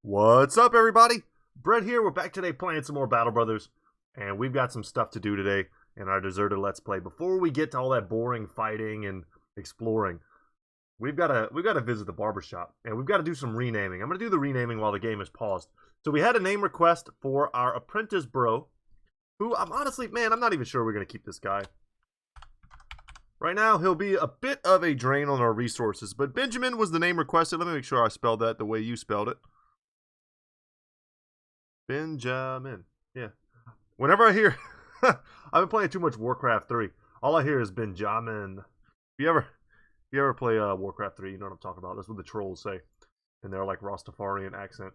What's up, everybody? Brett here. We're back today playing some more Battle Brothers, and we've got some stuff to do today in our deserted Let's Play. Before we get to all that boring fighting and exploring, we've got to visit the barbershop, and we've got to do some renaming. I'm going to do the renaming while the game is paused. So we had a name request for our apprentice bro, who I'm not even sure we're going to keep this guy. Right now, he'll be a bit of a drain on our resources, but Benjamin was the name requested. Let me make sure I spelled that the way you spelled it. Benjamin. Yeah. Whenever I hear... I've been playing too much Warcraft 3. All I hear is Benjamin. If you ever play Warcraft 3, you know what I'm talking about. That's what the trolls say in their like Rastafarian accent.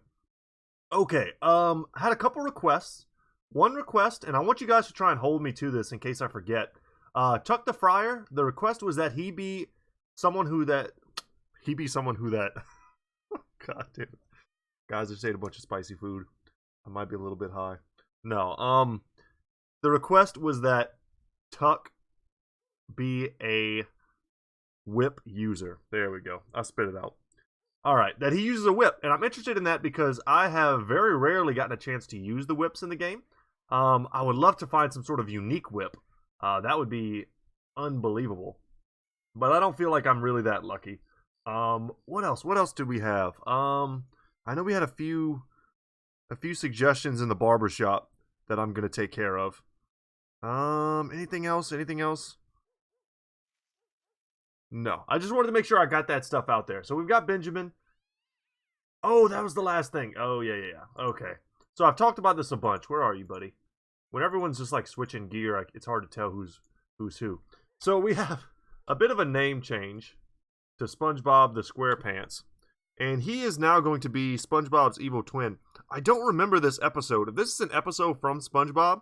Okay, had a couple requests. One request, and I want you guys to try and hold me to this in case I forget. Tuck the Friar, the request was that he be someone who that... God damn it. Guys, I just ate a bunch of spicy food. I might be a little bit high. No, the request was that Tuck be a whip user. There we go. I spit it out. Alright, that he uses a whip. And I'm interested in that because I have very rarely gotten a chance to use the whips in the game. I would love to find some sort of unique whip. That would be unbelievable. But I don't feel like I'm really that lucky. What else? What else did we have? I know we had a few suggestions in the barbershop that I'm going to take care of. Anything else? Anything else? No. I just wanted to make sure I got that stuff out there. So we've got Benjamin. Oh, that was the last thing. Oh, yeah. Okay. So I've talked about this a bunch. Where are you, buddy? When everyone's just like switching gear, it's hard to tell who's who. So we have a bit of a name change to SpongeBob the SquarePants. And he is now going to be SpongeBob's evil twin. I don't remember this episode. If this is an episode from SpongeBob,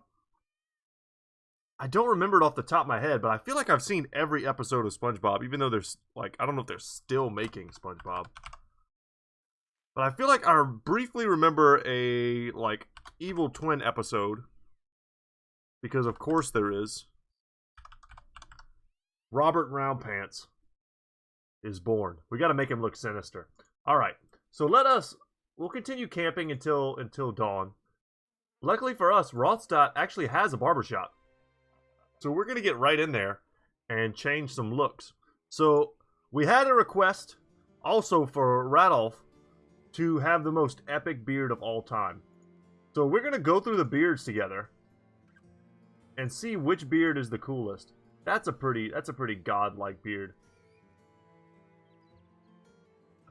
I don't remember it off the top of my head, but I feel like I've seen every episode of SpongeBob, even though there's, like, I don't know if they're still making SpongeBob. But I feel like I briefly remember a, like, evil twin episode. Because, of course, there is. Robert Roundpants is born. We got to make him look sinister. Alright, so we'll continue camping until dawn. Luckily for us, Rothstadt actually has a barbershop. So we're going to get right in there and change some looks. So we had a request also for Radolf to have the most epic beard of all time. So we're going to go through the beards together and see which beard is the coolest. That's a pretty godlike beard.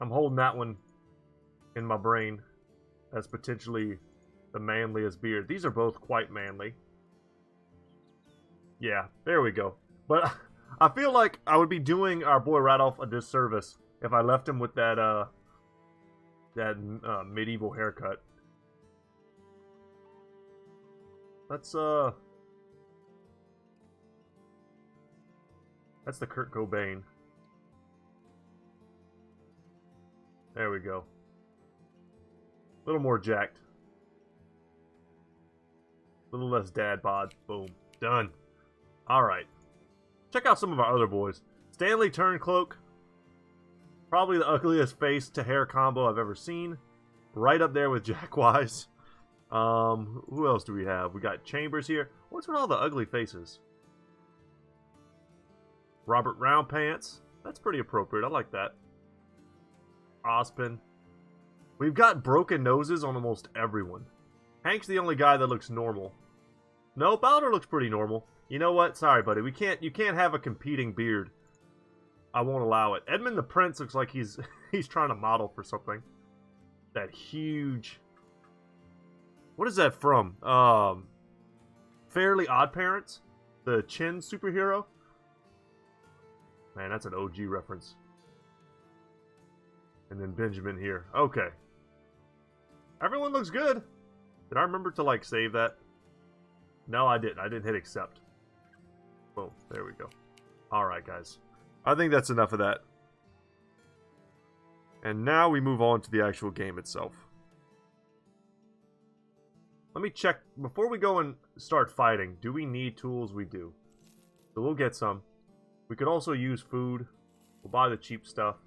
I'm holding that one in my brain as potentially the manliest beard. These are both quite manly. Yeah, there we go. But I feel like I would be doing our boy Radolf a disservice if I left him with that medieval haircut. That's the Kurt Cobain. There we go. A little more jacked. A little less dad bod. Boom. Done. Alright. Check out some of our other boys. Stanley Turncloak. Probably the ugliest face to hair combo I've ever seen. Right up there with Jackwise. Who else do we have? We got Chambers here. What's with all the ugly faces? Robert Roundpants. That's pretty appropriate. I like that. Ozpin. We've got broken noses on almost everyone. Hank's the only guy that looks normal. No, Bowder looks pretty normal. You know what? Sorry, buddy. You can't have a competing beard. I won't allow it. Edmund the Prince looks like he's trying to model for something. That huge... What is that from? Fairly Odd Parents? The Chin superhero? Man, that's an OG reference. And then Benjamin here. Okay. Everyone looks good. Did I remember to, like, save that? No, I didn't. I didn't hit accept. Boom. There we go. Alright, guys. I think that's enough of that. And now we move on to the actual game itself. Let me check. Before we go and start fighting, do we need tools? We do. So we'll get some. We could also use food. We'll buy the cheap stuff.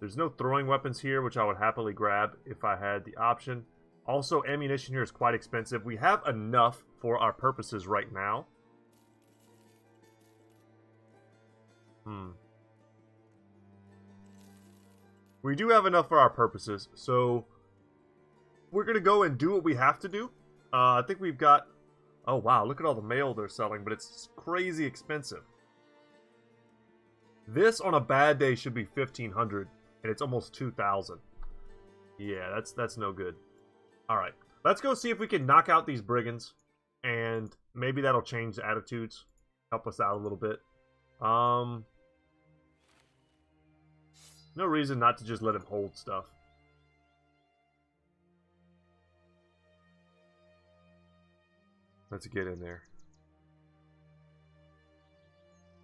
There's no throwing weapons here, which I would happily grab if I had the option. Also, ammunition here is quite expensive. We have enough for our purposes right now. We do have enough for our purposes, so we're going to go and do what we have to do. I think we've got... Oh, wow, look at all the mail they're selling, but it's crazy expensive. This, on a bad day, should be 1,500, and it's almost 2,000. Yeah, that's no good. Alright, let's go see if we can knock out these brigands, and maybe that'll change the attitudes, help us out a little bit. No reason not to just let him hold stuff. Let's get in there.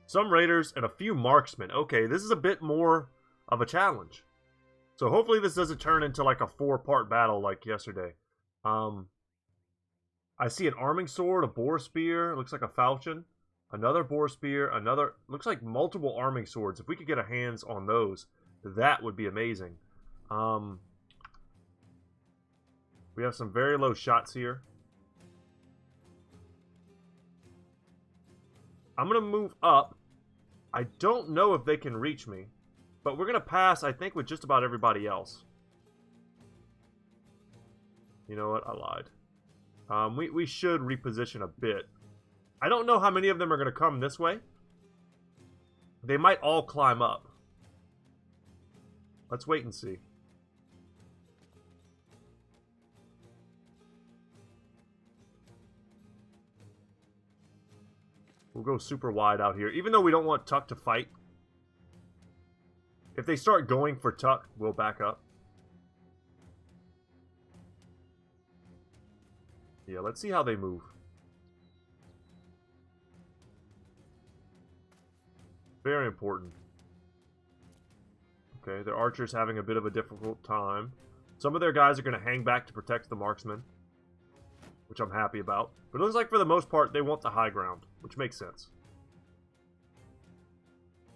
Some raiders and a few marksmen. Okay, this is a bit more of a challenge. So hopefully this doesn't turn into like a 4-part battle like yesterday. I see an arming sword, a boar spear, looks like a falchion, another boar spear, another, looks like multiple arming swords. If we could get our hands on those, that would be amazing. We have some very low shots here. I'm going to move up. I don't know if they can reach me, but we're going to pass, I think, with just about everybody else. You know what? I lied. We should reposition a bit. I don't know how many of them are going to come this way. They might all climb up. Let's wait and see. We'll go super wide out here, even though we don't want Tuck to fight. If they start going for Tuck, we'll back up. Yeah, let's see how they move. Very important. Okay, their archer's having a bit of a difficult time. Some of their guys are going to hang back to protect the marksman, which I'm happy about. But it looks like for the most part, they want the high ground, which makes sense.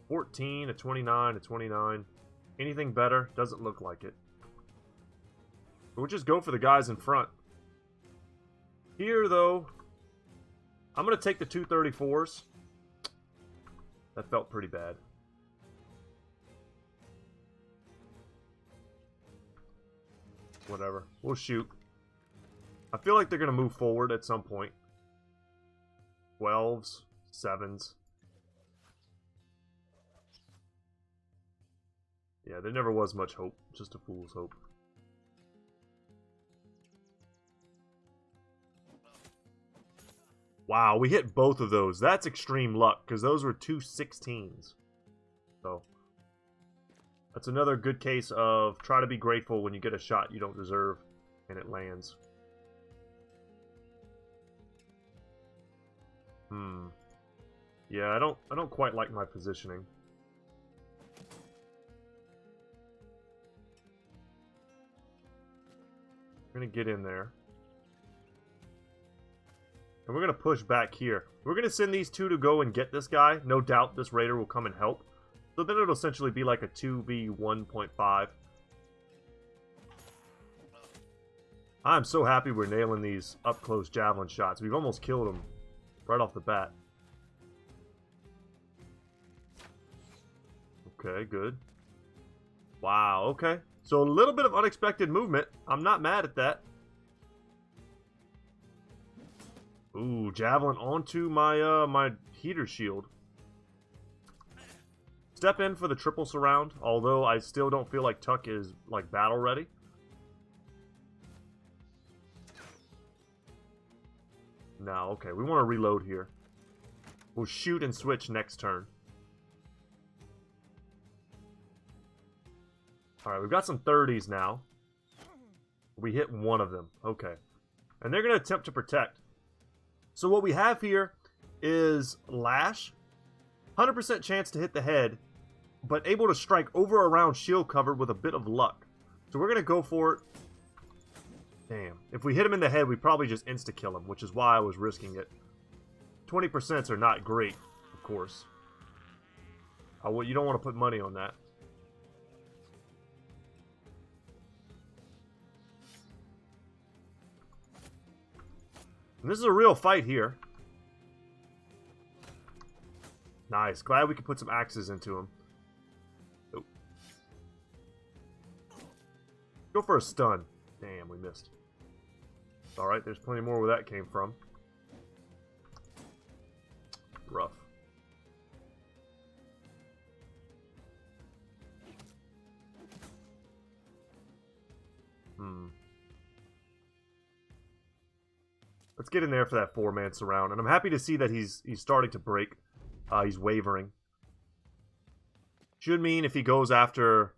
14, a 29, a 29. Anything better? Doesn't look like it. But we'll just go for the guys in front. Here, though, I'm going to take the 234s. That felt pretty bad. Whatever. We'll shoot. I feel like they're going to move forward at some point. 12s, 7s. Yeah, there never was much hope. Just a fool's hope. Wow, we hit both of those. That's extreme luck, because those were two 16s. So, that's another good case of try to be grateful when you get a shot you don't deserve, and it lands. Yeah, I don't quite like my positioning. We're gonna get in there. And we're gonna push back here. We're gonna send these two to go and get this guy. No doubt this raider will come and help. So then it'll essentially be like a 2v1.5. I'm so happy we're nailing these up-close javelin shots. We've almost killed them right off the bat. Okay, good. Wow, okay. So a little bit of unexpected movement. I'm not mad at that. Ooh, javelin onto my my heater shield. Step in for the triple surround, although I still don't feel like Tuck is like battle ready. No, okay, we want to reload here. We'll shoot and switch next turn. Alright, we've got some 30s now. We hit one of them. Okay. And they're going to attempt to protect. So what we have here is Lash. 100% chance to hit the head, but able to strike over around shield covered with a bit of luck. So we're going to go for it. Damn. If we hit him in the head, we probably just insta-kill him, which is why I was risking it. 20% are not great, of course. You don't want to put money on that. And this is a real fight here. Nice. Glad we could put some axes into him. Oh. Go for a stun. Damn, we missed. Alright, there's plenty more where that came from. Rough. Let's get in there for that 4-man surround. And I'm happy to see that he's starting to break. He's wavering. Should mean if he goes after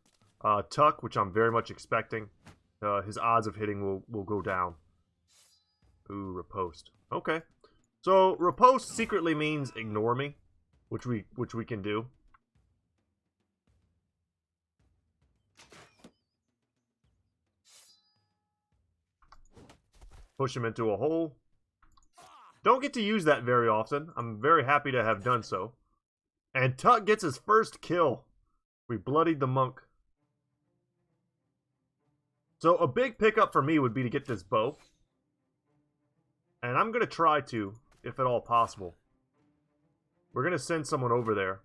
Tuck, which I'm very much expecting, his odds of hitting will go down. Ooh, riposte. Okay. So riposte secretly means ignore me, which we can do. Push him into a hole. Don't get to use that very often. I'm very happy to have done so. And Tuck gets his first kill. We bloodied the monk. So a big pickup for me would be to get this bow. And I'm going to try to, if at all possible. We're going to send someone over there.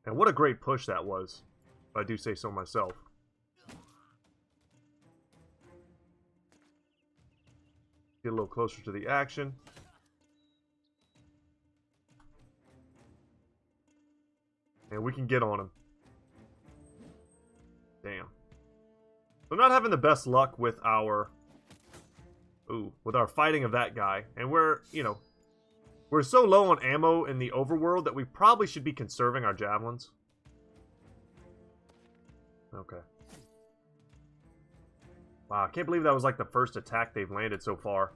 And what a great push that was, if I do say so myself. Get a little closer to the action. And we can get on him. Damn. I'm not having the best luck with our... with our fighting of that guy. And we're, we're so low on ammo in the overworld that we probably should be conserving our javelins. Okay. Wow, I can't believe that was like the first attack they've landed so far.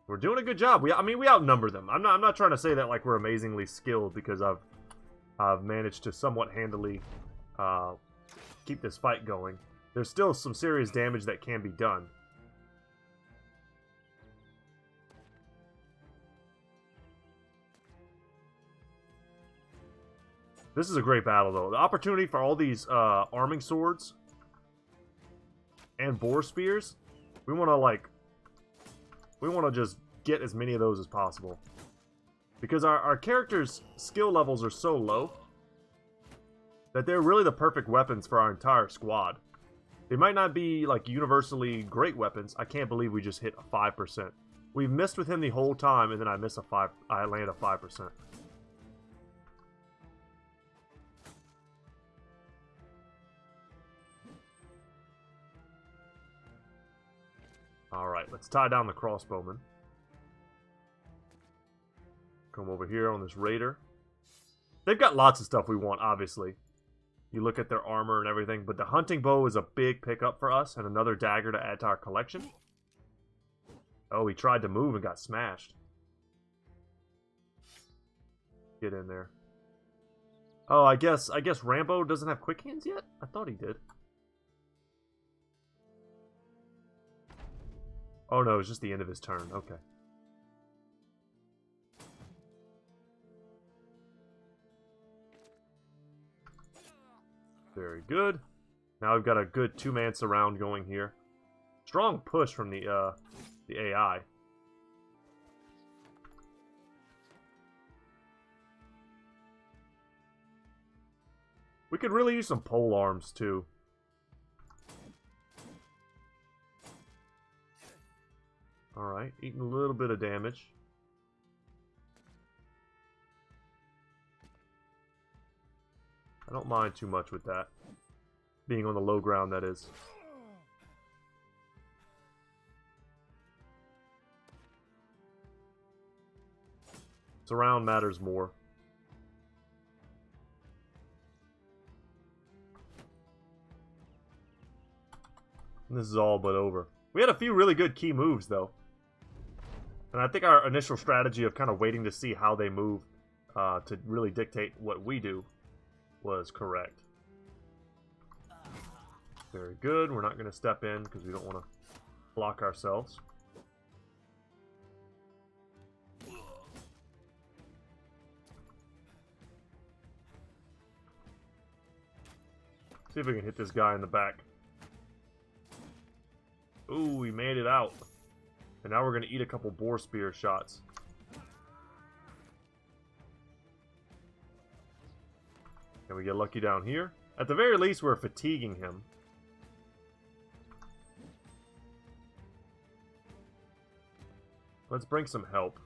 We're doing a good job. We outnumber them. I'm not trying to say that like we're amazingly skilled, because I've managed to somewhat handily keep this fight going. There's still some serious damage that can be done. This is a great battle, though. The opportunity for all these arming swords and boar spears, we want to just get as many of those as possible. Because our characters' skill levels are so low that they're really the perfect weapons for our entire squad. They might not be like universally great weapons. I can't believe we just hit a 5%. We've missed with him the whole time, and then I land a 5%. Alright, let's tie down the crossbowman. Come over here on this raider. They've got lots of stuff we want, obviously. You look at their armor and everything, but the hunting bow is a big pickup for us, and another dagger to add to our collection. Oh, he tried to move and got smashed. Get in there. Oh, I guess Rambo doesn't have quick hands yet? I thought he did. Oh no, it's just the end of his turn. Okay. Very good. Now we've got a good 2-man surround going here. Strong push from the AI. We could really use some pole arms too. Alright, eating a little bit of damage. I don't mind too much with that. Being on the low ground, that is. Surround matters more. And this is all but over. We had a few really good key moves, though. And I think our initial strategy of kind of waiting to see how they move to really dictate what we do was correct. Very good. We're not going to step in because we don't want to block ourselves. See if we can hit this guy in the back. Ooh, we made it out. And now we're going to eat a couple boar spear shots. Can we get lucky down here? At the very least, we're fatiguing him. Let's bring some help.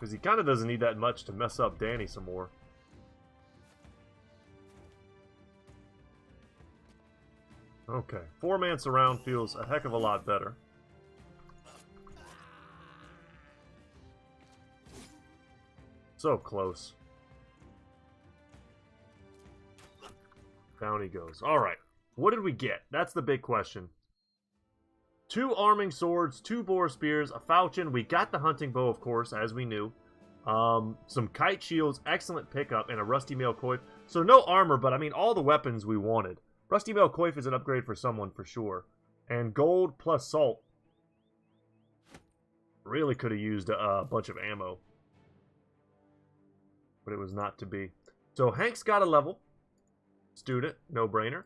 Because he kind of doesn't need that much to mess up Danny some more. Okay, 4-man surround feels a heck of a lot better. So close. Down he goes. Alright, what did we get? That's the big question. 2 arming swords, 2 boar spears, a falchion. We got the hunting bow, of course, as we knew. Some kite shields, excellent pickup, and a rusty mail coif. So no armor, but I mean all the weapons we wanted. Rusty mail coif is an upgrade for someone for sure. And gold plus salt. Really could have used a bunch of ammo. But it was not to be. So Hank's got a level. Student, no brainer.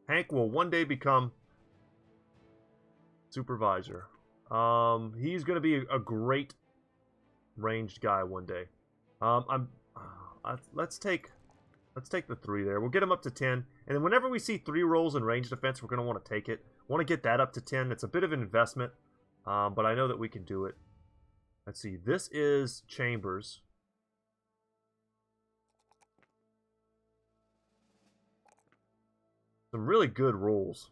Hank will one day become supervisor. He's going to be a great ranged guy one day. Let's take the 3 there. We'll get him up to 10, and then whenever we see 3 rolls in ranged defense, we're going to want to take it. Want to get that up to 10. It's a bit of an investment, but I know that we can do it. Let's see. This is Chambers. Some really good rolls.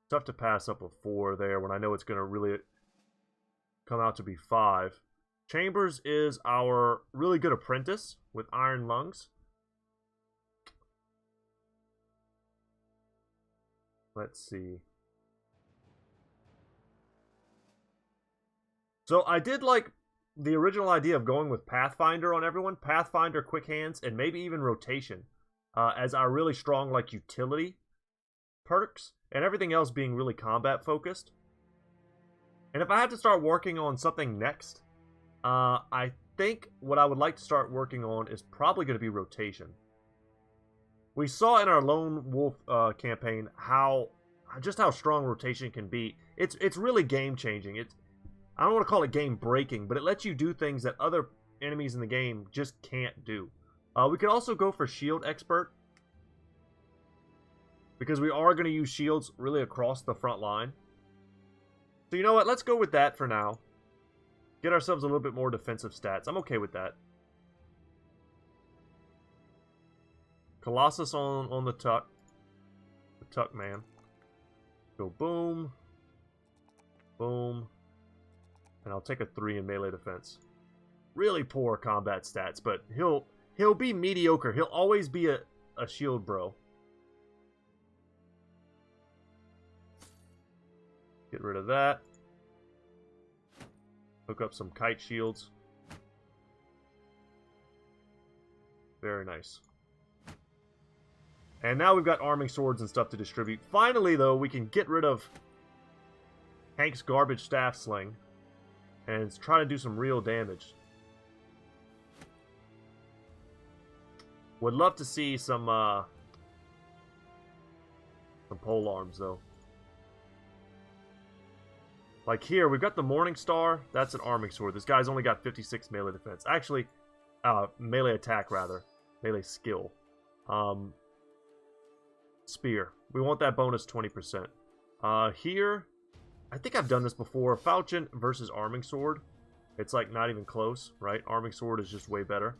Tough to pass up a 4 there when I know it's going to really come out to be 5. Chambers is our really good apprentice with iron lungs. Let's see. So I did like the original idea of going with Pathfinder on everyone. Pathfinder, Quick Hands, and maybe even Rotation as our really strong like utility perks, and everything else being really combat focused. And if I had to start working on something next, I think what I would like to start working on is probably going to be Rotation. We saw in our Lone Wolf campaign just how strong Rotation can be. It's really game changing. I don't want to call it game breaking, but it lets you do things that other enemies in the game just can't do. We could also go for Shield Expert, because we are going to use shields really across the front line. So you know what? Let's go with that for now. Get ourselves a little bit more defensive stats. I'm okay with that. Colossus on the tuck. The tuck man. Go boom. Boom. And I'll take a 3 in melee defense. Really poor combat stats, but he'll be mediocre. He'll always be a shield bro. Get rid of that. Hook up some kite shields. Very nice. And now we've got arming swords and stuff to distribute. Finally, though, we can get rid of Hank's garbage staff sling and try to do some real damage. Would love to see some pole arms, though. Like here, we've got the Morning Star. That's an arming sword. This guy's only got 56 melee defense. Actually, melee attack, rather. Melee skill. Spear. We want that bonus 20%. Here, I think I've done this before. Falchion versus arming sword. It's like not even close, right? Arming sword is just way better.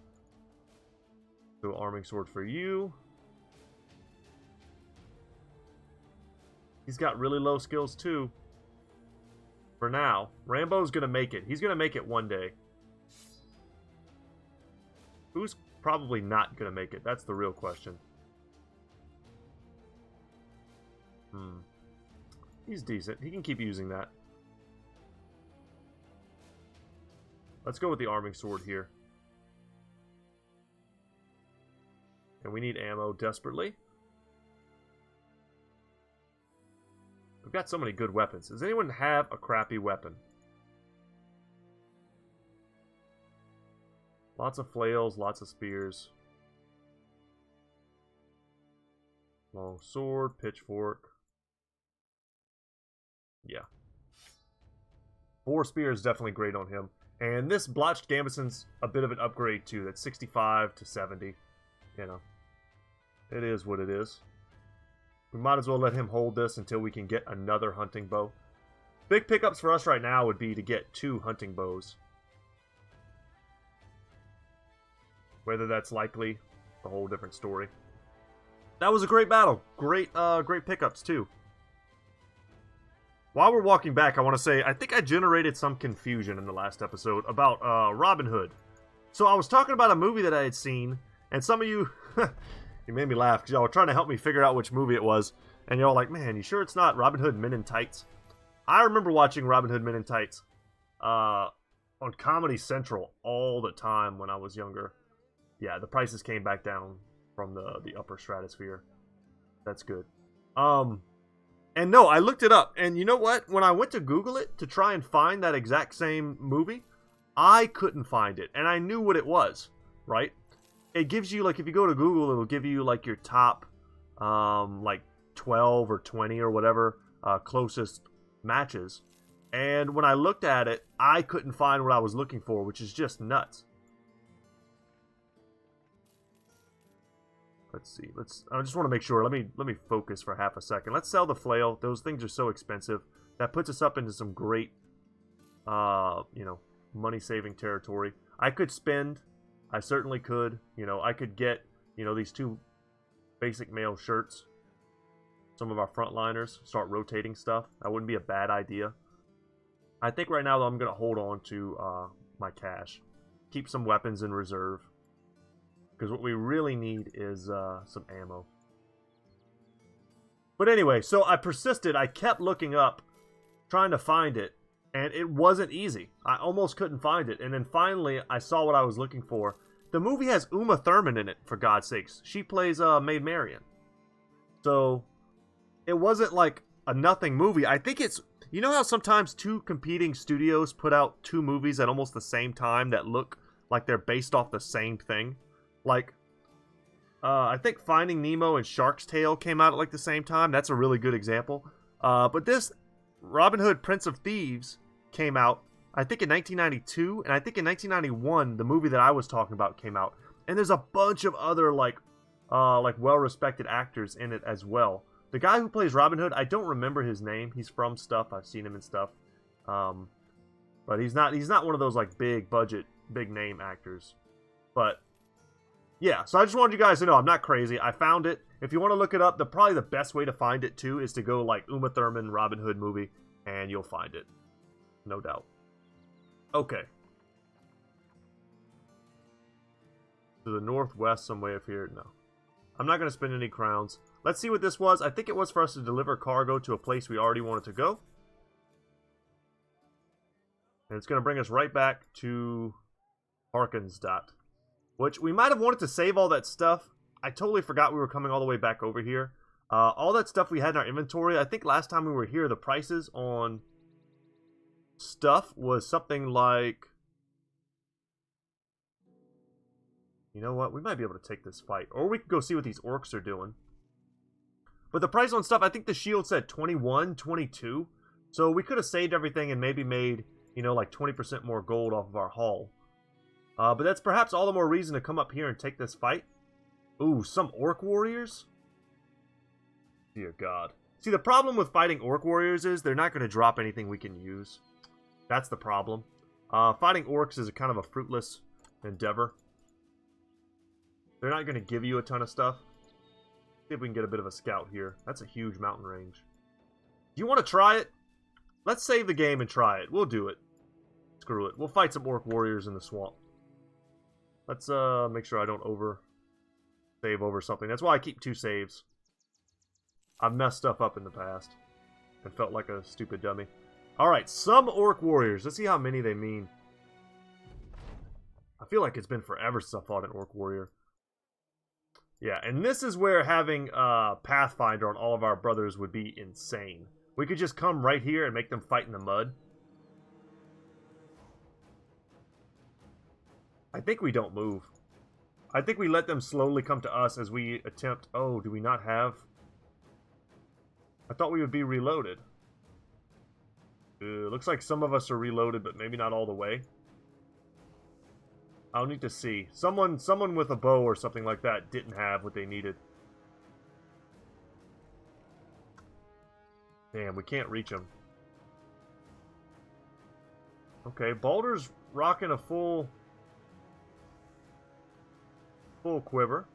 So arming sword for you. He's got really low skills too. For now. Rambo's gonna make it. He's gonna make it one day. Who's probably not gonna make it? That's the real question. He's decent. He can keep using that. Let's go with the arming sword here. And we need ammo desperately. We've got so many good weapons. Does anyone have a crappy weapon? Lots of flails, lots of spears. Long sword, pitchfork. Yeah. 4 spears definitely great on him. And this blotched gambeson's a bit of an upgrade too. That's 65 to 70. You know. It is what it is. We might as well let him hold this until we can get another hunting bow. Big pickups for us right now would be to get 2 hunting bows. Whether that's likely, a whole different story. That was a great battle. Great pickups too. While we're walking back, I want to say, I think I generated some confusion in the last episode about Robin Hood. So I was talking about a movie that I had seen, and some of you, you made me laugh because y'all were trying to help me figure out which movie it was. And y'all like, man, you sure it's not Robin Hood Men in Tights? I remember watching Robin Hood Men in Tights on Comedy Central all the time when I was younger. Yeah, the prices came back down from the upper stratosphere. That's good. And no, I looked it up, and you know what? When I went to Google it to try and find that exact same movie, I couldn't find it, and I knew what it was, right? It gives you, like, if you go to Google, it'll give you, like, your top, like, 12 or 20 or whatever closest matches. And when I looked at it, I couldn't find what I was looking for, which is just nuts. Let's see. I just want to make sure. Let me focus for half a second. Let's sell the flail. Those things are so expensive. That puts us up into some great, money-saving territory. I could spend. I certainly could. I could get, these 2 basic mail shirts. Some of our frontliners. Start rotating stuff. That wouldn't be a bad idea. I think right now, though, I'm going to hold on to my cash. Keep some weapons in reserve. Because what we really need is some ammo. But anyway, so I persisted. I kept looking up, trying to find it. And it wasn't easy. I almost couldn't find it. And then finally, I saw what I was looking for. The movie has Uma Thurman in it, for God's sakes. She plays Maid Marian. So, it wasn't like a nothing movie. I think it's... You know how sometimes 2 competing studios put out 2 movies at almost the same time that look like they're based off the same thing? Like, I think Finding Nemo and Shark's Tale came out at like the same time. That's a really good example. But this Robin Hood Prince of Thieves came out, I think in 1992, and I think in 1991 the movie that I was talking about came out. And there's a bunch of other like well-respected actors in it as well. The guy who plays Robin Hood, I don't remember his name. He's from stuff. I've seen him in stuff. But he's not one of those like big budget, big name actors. But yeah, so I just wanted you guys to know I'm not crazy. I found it. If you want to look it up, probably the best way to find it too is to go like Uma Thurman Robin Hood movie, and you'll find it. No doubt. Okay. To the northwest, some way up here. No. I'm not going to spend any crowns. Let's see what this was. I think it was for us to deliver cargo to a place we already wanted to go. And it's going to bring us right back to Harkensdott. Which, we might have wanted to save all that stuff. I totally forgot we were coming all the way back over here. All that stuff we had in our inventory, I think last time we were here, the prices on stuff was something like... You know what? We might be able to take this fight. Or we could go see what these orcs are doing. But the price on stuff, I think the shield said 21, 22. So we could have saved everything and maybe made, like 20% more gold off of our haul. But that's perhaps all the more reason to come up here and take this fight. Ooh, some orc warriors? Dear God. See, the problem with fighting orc warriors is they're not going to drop anything we can use. That's the problem. Fighting orcs is a kind of a fruitless endeavor. They're not going to give you a ton of stuff. See if we can get a bit of a scout here. That's a huge mountain range. Do you want to try it? Let's save the game and try it. We'll do it. Screw it. We'll fight some orc warriors in the swamp. Let's make sure I don't save over something. That's why I keep 2 saves. I've messed stuff up in the past and felt like a stupid dummy. Alright, some orc warriors. Let's see how many they mean. I feel like it's been forever since I fought an orc warrior. Yeah, and this is where having Pathfinder on all of our brothers would be insane. We could just come right here and make them fight in the mud. I think we don't move. I think we let them slowly come to us as we attempt... Oh, do we not have... I thought we would be reloaded. Looks like some of us are reloaded, but maybe not all the way. I'll need to see. Someone with a bow or something like that didn't have what they needed. Damn, we can't reach them. Okay, Balder's rocking a full quiver.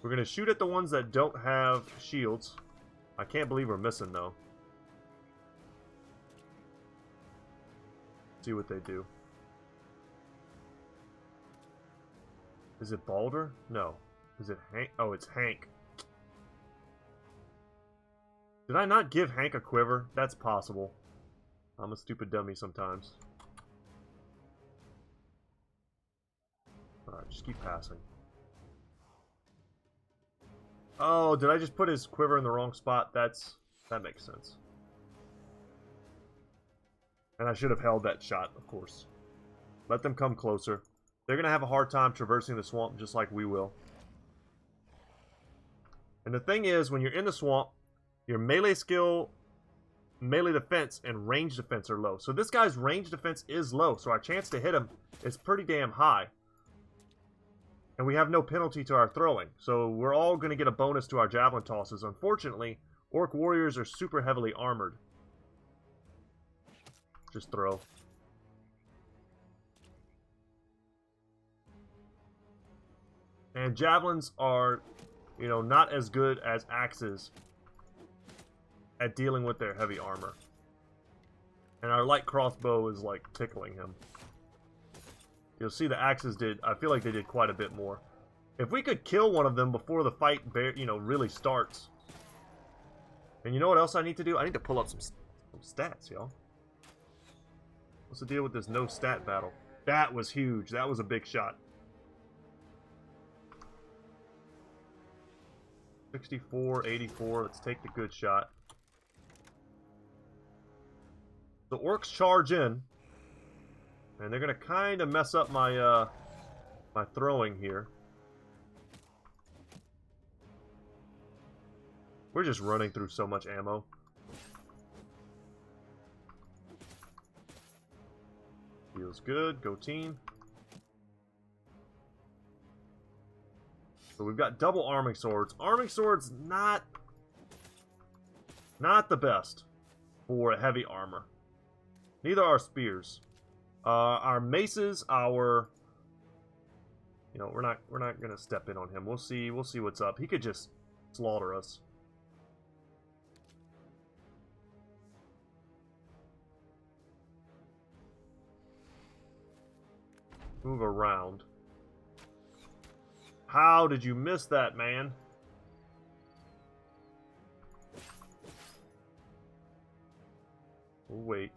We're going to shoot at the ones that don't have shields. I can't believe we're missing, though. See what they do. Is it Balder? No. Is it Hank? Oh, it's Hank. Did I not give Hank a quiver? That's possible. I'm a stupid dummy sometimes. Alright, just keep passing. Oh, did I just put his quiver in the wrong spot? That makes sense. And I should have held that shot, of course. Let them come closer. They're going to have a hard time traversing the swamp just like we will. And the thing is, when you're in the swamp, your melee skill, melee defense, and range defense are low. So this guy's range defense is low, so our chance to hit him is pretty damn high. And we have no penalty to our throwing. So we're all going to get a bonus to our javelin tosses. Unfortunately, orc warriors are super heavily armored. Just throw. And javelins are, you know, not as good as axes at dealing with their heavy armor. And our light crossbow is like tickling him. You'll see the axes did, I feel like they did quite a bit more. If we could kill one of them before the fight, you know, really starts. And you know what else I need to do? I need to pull up some stats, y'all. What's the deal with this no stat battle? That was huge. That was a big shot. 64, 84. Let's take the good shot. The orcs charge in. And they're going to kind of mess up my my throwing here. We're just running through so much ammo. Feels good. Go team. So we've got double arming swords. Arming swords not the best for heavy armor. Neither are spears. Our maces, you know, we're not gonna step in on him. We'll see what's up. He could just slaughter us. Move around. How did you miss that, man? We'll wait.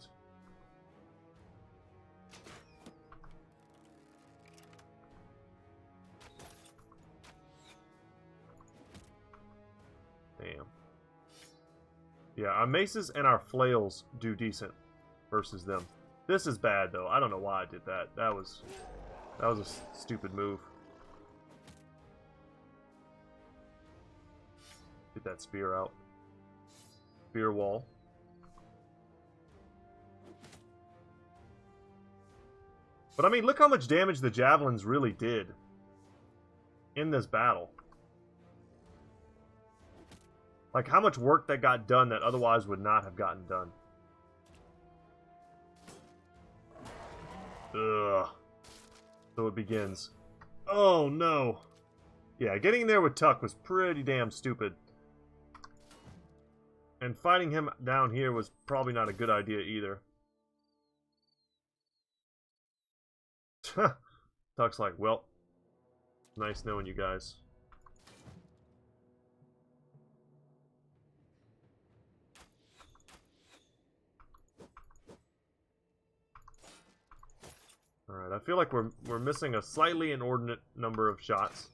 Damn. Yeah, our maces and our flails do decent versus them. This is bad, though. I don't know why I did that. That was a stupid move. Get that spear out. Spear wall. But I mean, look how much damage the javelins really did in this battle. Like, how much work that got done that otherwise would not have gotten done. Ugh. So it begins. Oh, no. Yeah, getting there with Tuck was pretty damn stupid. And fighting him down here was probably not a good idea either. Tuck's like, well, nice knowing you guys. Alright, I feel like we're missing a slightly inordinate number of shots.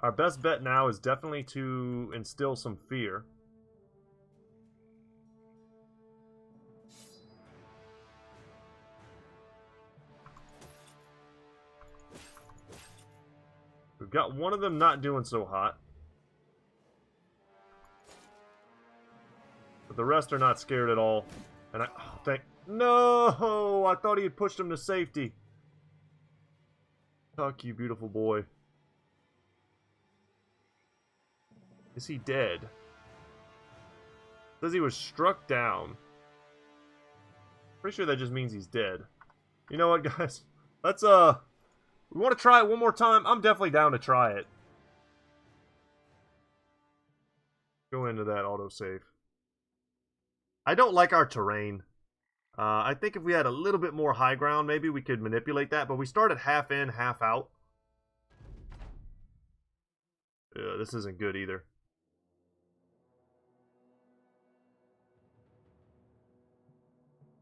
Our best bet now is definitely to instill some fear. we've got one of them not doing so hot. But the rest are not scared at all. And no! I thought he had pushed him to safety. Fuck you, beautiful boy. Is he dead? Says he was struck down. Pretty sure that just means he's dead. You know what, guys? Let's, we want to try it one more time? I'm definitely down to try it. Go into that autosave. I don't like our terrain. I think if we had a little bit more high ground, maybe we could manipulate that. But we started half in, half out. This isn't good either.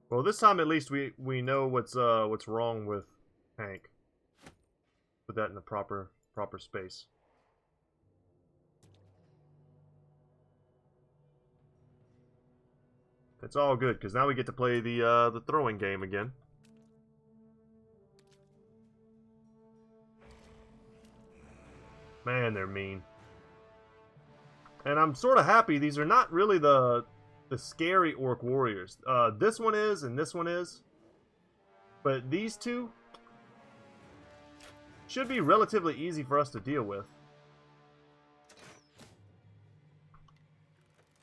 Well, this time at least we know what's wrong with Hank. Put that in the proper space. It's all good because now we get to play the throwing game again. Man, they're mean. And I'm sort of happy these are not really the scary orc warriors. This one is, and this one is. But these two should be relatively easy for us to deal with.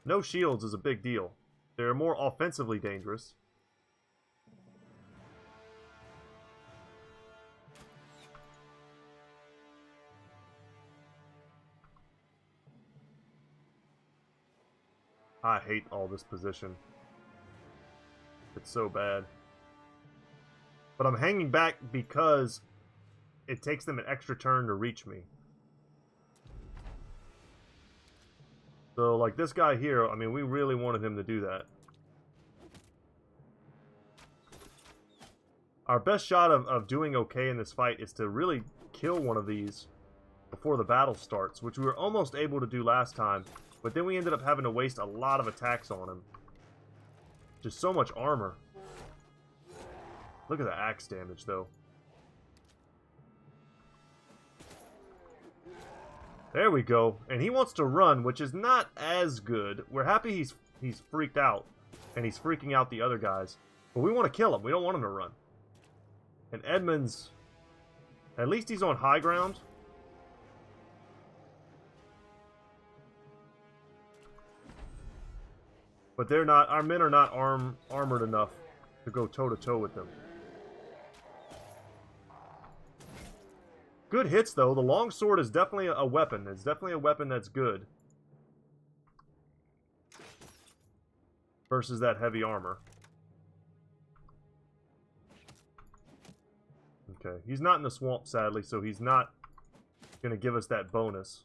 No shields is a big deal. They're more offensively dangerous. I hate all this position. It's so bad. But I'm hanging back because it takes them an extra turn to reach me. So, like this guy here, I mean, we really wanted him to do that. Our best shot of doing okay in this fight is to really kill one of these before the battle starts, which we were almost able to do last time, but then we ended up having to waste a lot of attacks on him. Just so much armor. Look at the axe damage, though. There we go. And he wants to run, which is not as good. We're happy he's freaked out. And he's freaking out the other guys. But we want to kill him. We don't want him to run. And Edmund's... At least he's on high ground. But they're not... Our men are not armored enough to go toe-to-toe with them. Good hits, though. The longsword is definitely a weapon. It's definitely a weapon that's good. Versus that heavy armor. Okay. He's not in the swamp, sadly, so he's not going to give us that bonus.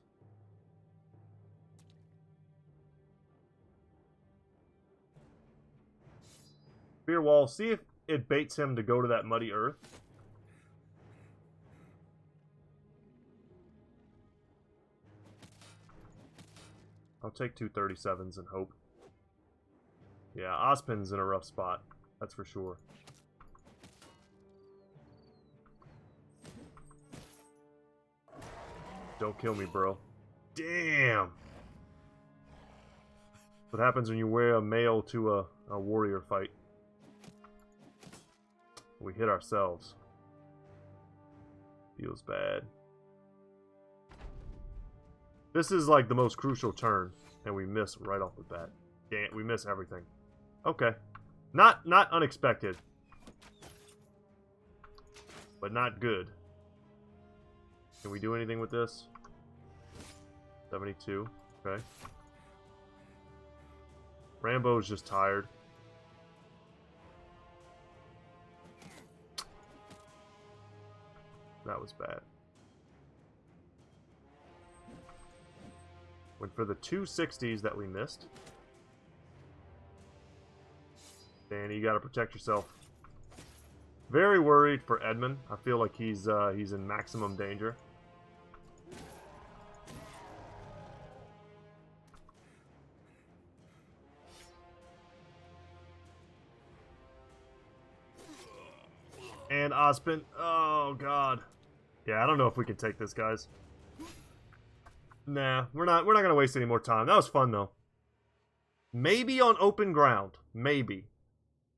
Spear wall. See if it baits him to go to that muddy earth. I'll take 2 37s and hope. Yeah, Ozpin's in a rough spot. That's for sure. Don't kill me, bro. Damn! What happens when you wear a mail to a warrior fight? We hit ourselves. Feels bad. This is like the most crucial turn, and we miss right off the bat. Damn, we miss everything. Okay. Not unexpected. But not good. Can we do anything with this? 72. Okay. Rambo's just tired. That was bad. Went for the 2 60s that we missed. Danny, you gotta protect yourself. Very worried for Edmund. I feel like he's in maximum danger. And Ozpin. Oh, God. Yeah, I don't know if we can take this, guys. Nah, we're not gonna waste any more time. That was fun though. Maybe on open ground. Maybe.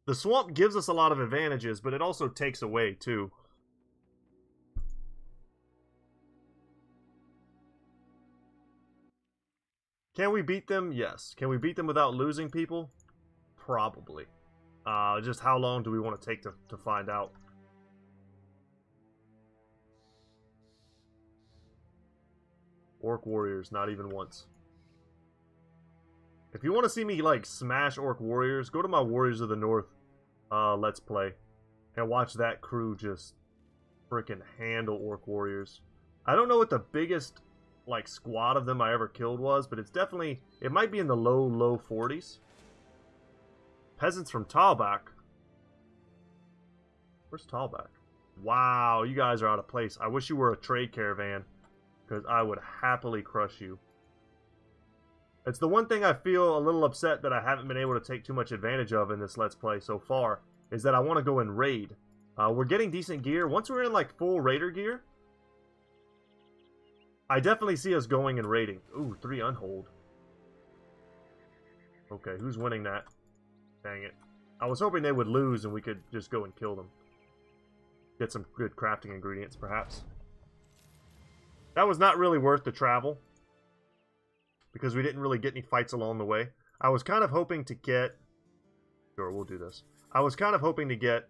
The swamp gives us a lot of advantages, but it also takes away too. Can we beat them? Yes. Can we beat them without losing people? Probably. Just how long do we want to take to find out? Orc warriors, not even once. If you want to see me, like, smash orc warriors, go to my Warriors of the North Let's Play. And watch that crew just freaking handle orc warriors. I don't know what the biggest, like, squad of them I ever killed was, but it's definitely... It might be in the low 40s. Peasants from Talbach. Where's Talbach? Wow, you guys are out of place. I wish you were a trade caravan, because I would happily crush you. It's the one thing I feel a little upset that I haven't been able to take too much advantage of in this Let's Play so far, is that I want to go and raid. We're getting decent gear. Once we're in, like, full raider gear, I definitely see us going and raiding. Ooh, 3 unhold. Okay, who's winning that? Dang it. I was hoping they would lose and we could just go and kill them. Get some good crafting ingredients, perhaps. That was not really worth the travel, because we didn't really get any fights along the way. I was kind of hoping to get... Sure, we'll do this. I was kind of hoping to get...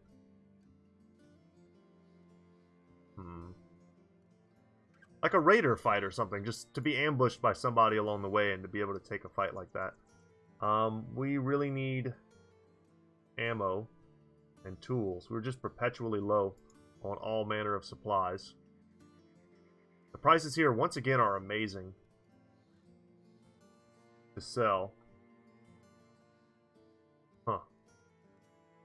like a raider fight or something, just to be ambushed by somebody along the way and to be able to take a fight like that. We really need ammo and tools. We're just perpetually low on all manner of supplies. The prices here, once again, are amazing to sell. Huh.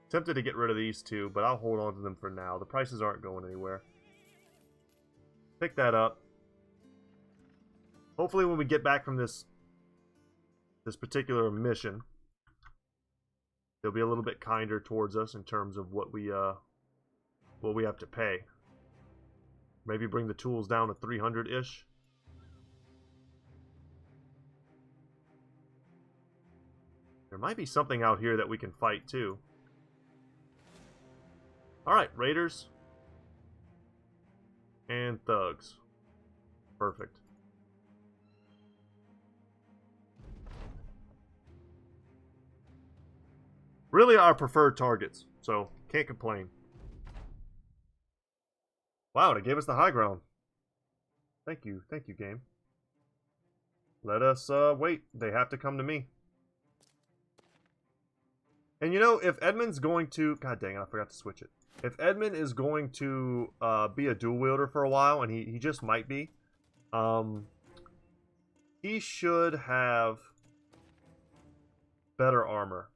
Tempted to get rid of these two, but I'll hold on to them for now. The prices aren't going anywhere. Pick that up. Hopefully when we get back from this particular mission, they'll be a little bit kinder towards us in terms of what we have to pay. Maybe bring the tools down to 300-ish. There might be something out here that we can fight too. Alright, raiders. And thugs. Perfect. Really our preferred targets, so can't complain. Wow, they gave us the high ground. Thank you, game. Let us wait. They have to come to me. And you know, if Edmund's going to... God dang it, I forgot to switch it. If Edmund is going to be a dual wielder for a while, and he just might be, he should have better armor.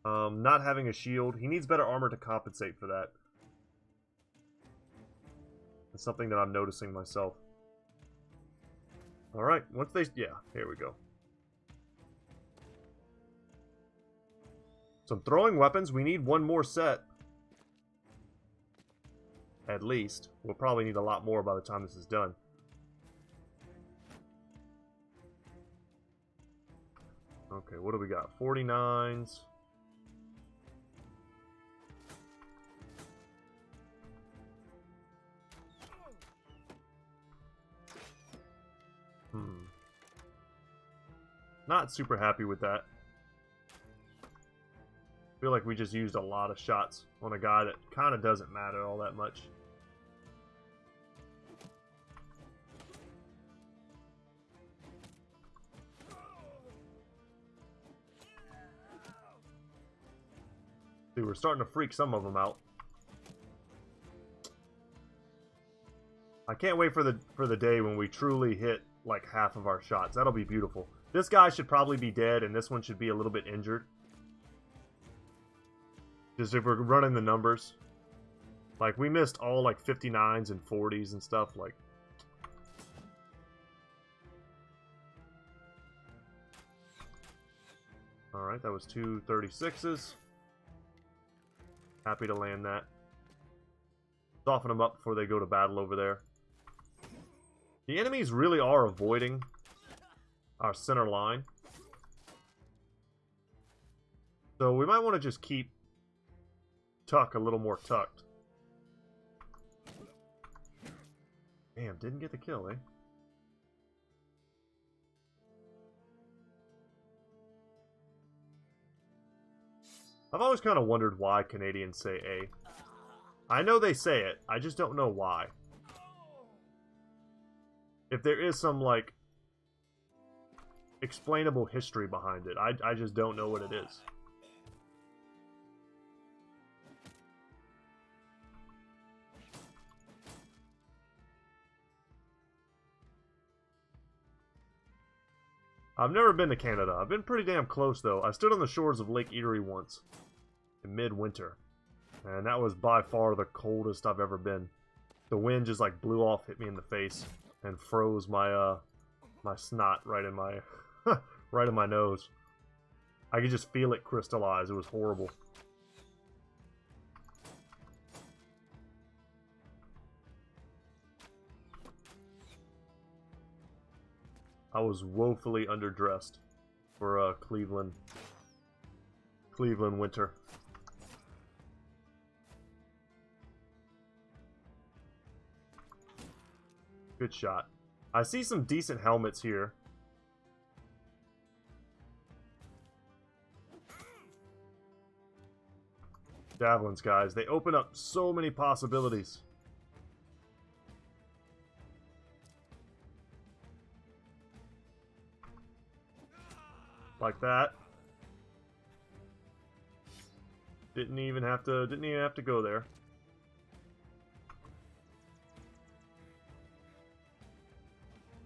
Not having a shield. He needs better armor to compensate for that. It's something that I'm noticing myself. Alright, once they... Yeah, here we go. Some throwing weapons. We need one more set. At least. We'll probably need a lot more by the time this is done. Okay, what do we got? 49s. Not super happy with that. Feel like we just used a lot of shots on a guy that kind of doesn't matter all that much. See, we're starting to freak some of them out. I can't wait for the day when we truly hit like half of our shots. That'll be beautiful. This guy should probably be dead, and this one should be a little bit injured. Just if we're running the numbers. Like, we missed all, like, 59s and 40s and stuff, like... Alright, that was 2 36s. Happy to land that. Soften them up before they go to battle over there. The enemies really are avoiding our center line. So we might want to just keep Tuck a little more tucked. Damn, didn't get the kill, eh? I've always kind of wondered why Canadians say A. I know they say it, I just don't know why. If there is some, like, explainable history behind it, I just don't know what it is. I've never been to Canada. I've been pretty damn close, though. I stood on the shores of Lake Erie once, in midwinter. And that was by far the coldest I've ever been. The wind just, like, blew off, hit me in the face, and froze my, my snot right in my, right in my nose. I could just feel it crystallize. It was horrible. I was woefully underdressed for Cleveland winter. Good shot. I see some decent helmets here. Javelins, guys. They open up so many possibilities. Like that. Didn't even have to go there.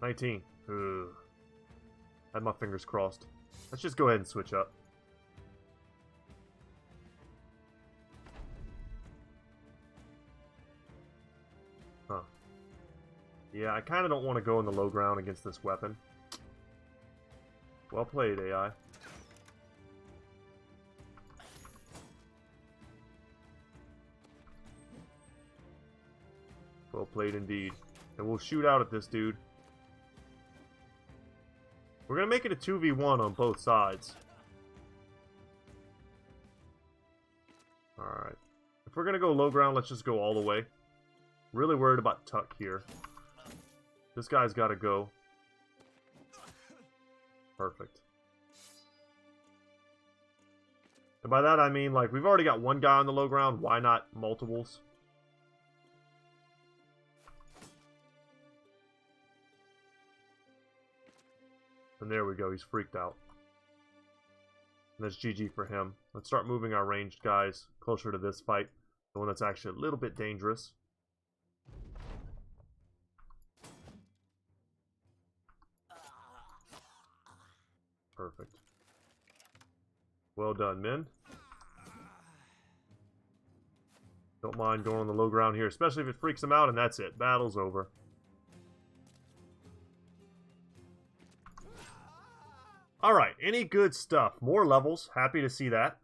$19. Ugh. Had my fingers crossed. Let's just go ahead and switch up. Huh. Yeah, I kind of don't want to go in the low ground against this weapon. Well played, AI. Well played indeed. And we'll shoot out at this dude. We're going to make it a 2v1 on both sides. Alright. If we're going to go low ground, let's just go all the way. Really worried about Tuck here. This guy's got to go. Perfect. And by that I mean, like, we've already got one guy on the low ground. Why not multiples? And there we go. He's freaked out. And that's GG for him. Let's start moving our ranged guys closer to this fight. The one that's actually a little bit dangerous. Perfect. Well done, men. Don't mind going on the low ground here, especially if it freaks them out, and that's it. Battle's over. Alright, any good stuff. More levels. Happy to see that.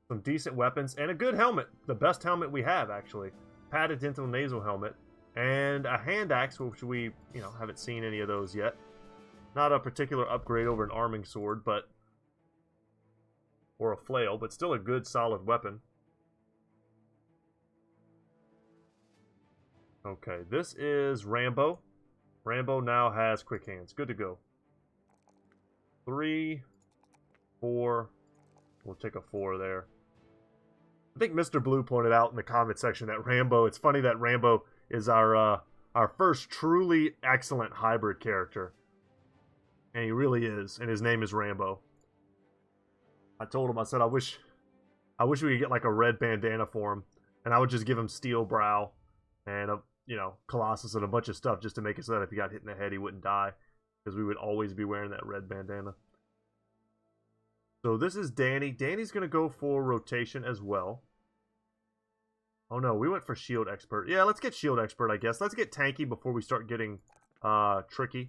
Some decent weapons, and a good helmet. The best helmet we have, actually. Padded dental nasal helmet. And a hand axe, which we, haven't seen any of those yet. Not a particular upgrade over an arming sword, but... or a flail, but still a good, solid weapon. Okay, this is Rambo. Rambo now has quick hands. Good to go. 3, 4. We'll take a 4 there. I think Mr. Blue pointed out in the comment section that Rambo... it's funny that Rambo is our first truly excellent hybrid character. And he really is, and his name is Rambo. I told him, I said, I wish we could get like a red bandana for him, and I would just give him steel brow and Colossus and a bunch of stuff just to make it so that if he got hit in the head, he wouldn't die, because we would always be wearing that red bandana. So this is Danny. Danny's gonna go for rotation as well. Oh no, we went for shield expert. Yeah, let's get shield expert, I guess. Let's get tanky before we start getting tricky.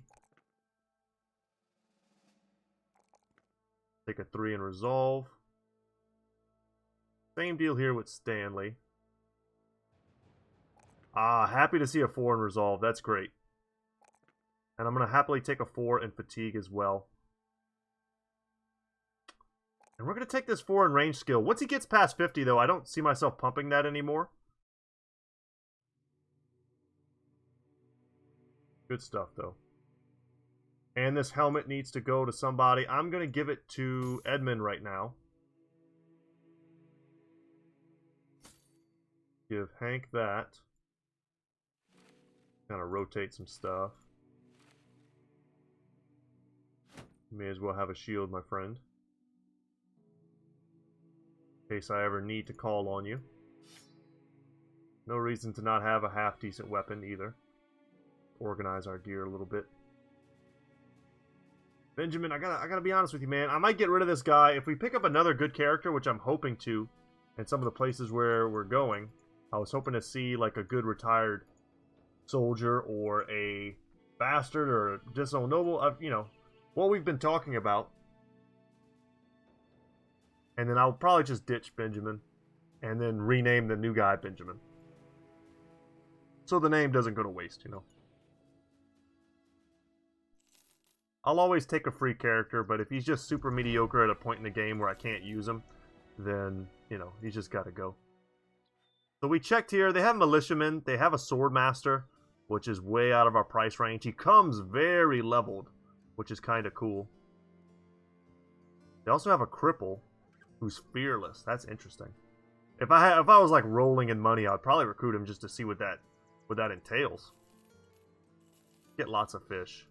Take a 3 and resolve. Same deal here with Stanley. Happy to see a 4 in resolve. That's great. And I'm going to happily take a 4 in fatigue as well. And we're going to take this foreign range skill. Once he gets past 50, though, I don't see myself pumping that anymore. Good stuff, though. And this helmet needs to go to somebody. I'm going to give it to Edmund right now. Give Hank that. Kind of rotate some stuff. You may as well have a shield, my friend. In case I ever need to call on you. No reason to not have a half-decent weapon, either. Organize our gear a little bit. Benjamin, I gotta be honest with you, man. I might get rid of this guy. If we pick up another good character, which I'm hoping to, in some of the places where we're going, I was hoping to see, like, a good retired soldier or a bastard or a disowned noble. You know, what we've been talking about. And then I'll probably just ditch Benjamin and then rename the new guy Benjamin. So the name doesn't go to waste, you know. I'll always take a free character, but if he's just super mediocre at a point in the game where I can't use him, then, you know, he's just got to go. So we checked here. They have militiamen. They have a sword master, which is way out of our price range. He comes very leveled, which is kind of cool. They also have a cripple who's fearless. That's interesting. If I was like rolling in money, I'd probably recruit him just to see what that entails. Get lots of fish.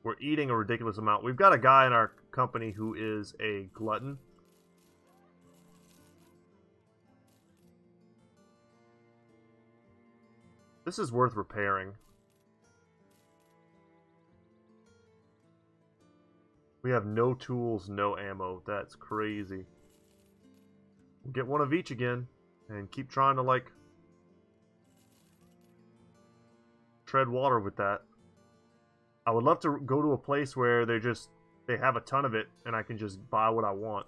We're eating a ridiculous amount. We've got a guy in our company who is a glutton. This is worth repairing. We have no tools, no ammo. That's crazy. We'll get one of each again and keep trying to, like, tread water with that. I would love to go to a place where they have a ton of it and I can just buy what I want.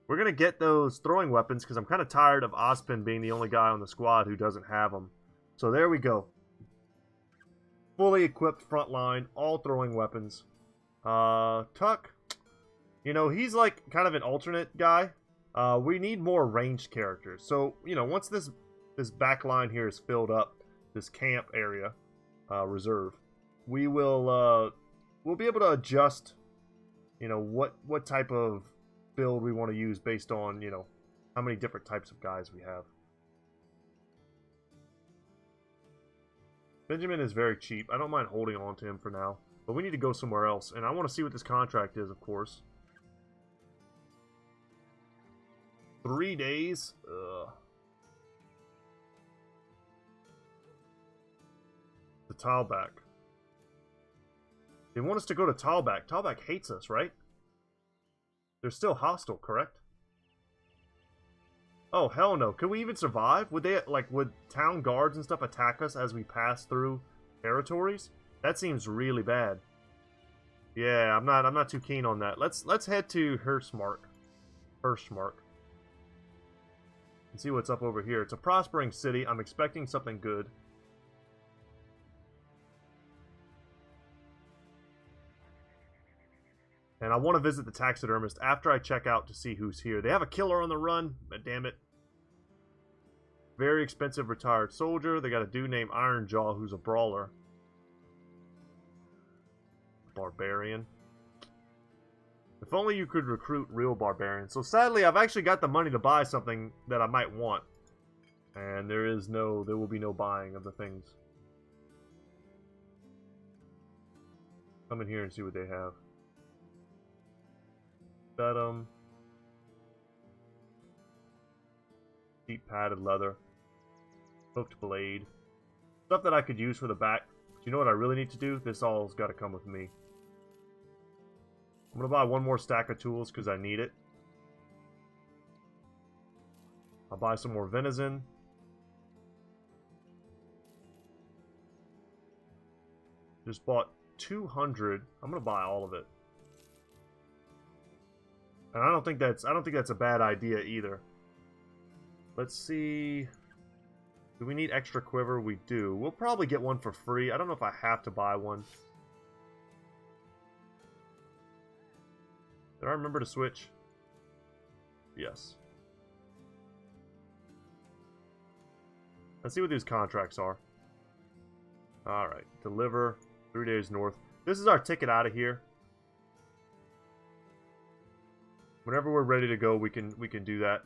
We're going to get those throwing weapons because I'm kind of tired of Ozpin being the only guy on the squad who doesn't have them. So there we go. Fully equipped front line, all throwing weapons. Tuck, you know, he's like kind of an alternate guy. We need more ranged characters. So, you know, once this back line here is filled up, this camp area, reserve, we will, we'll be able to adjust, you know, what type of build we want to use based on, you know, how many different types of guys we have. Benjamin is very cheap. I don't mind holding on to him for now. But we need to go somewhere else. And I want to see what this contract is, of course. 3 days? Ugh. The Talbak. They want us to go to Talbak. Talbak hates us, right? They're still hostile, correct? Oh, hell no. Could we even survive? Would they, like, would town guards and stuff attack us as we pass through territories? That seems really bad. Yeah, I'm not too keen on that. Let's head to Hirschmark. And see what's up over here. It's a prospering city. I'm expecting something good. And I want to visit the taxidermist after I check out to see who's here. They have a killer on the run, but damn it. Very expensive retired soldier. They got a dude named Ironjaw who's a brawler. Barbarian. If only you could recruit real barbarians. So sadly, I've actually got the money to buy something that I might want. And there will be no buying of the things. Come in here and see what they have. Bedum. Deep padded leather. Hooked blade. Stuff that I could use for the back. Do you know what I really need to do? This all's got to come with me. I'm going to buy one more stack of tools because I need it. I'll buy some more venison. Just bought 200. I'm going to buy all of it. And I don't think that's a bad idea either. Let's see. Do we need extra quiver? We do. We'll probably get one for free. I don't know if I have to buy one. Did I remember to switch? Yes. Let's see what these contracts are. Alright. Deliver. 3 days north. This is our ticket out of here. Whenever we're ready to go, we can do that.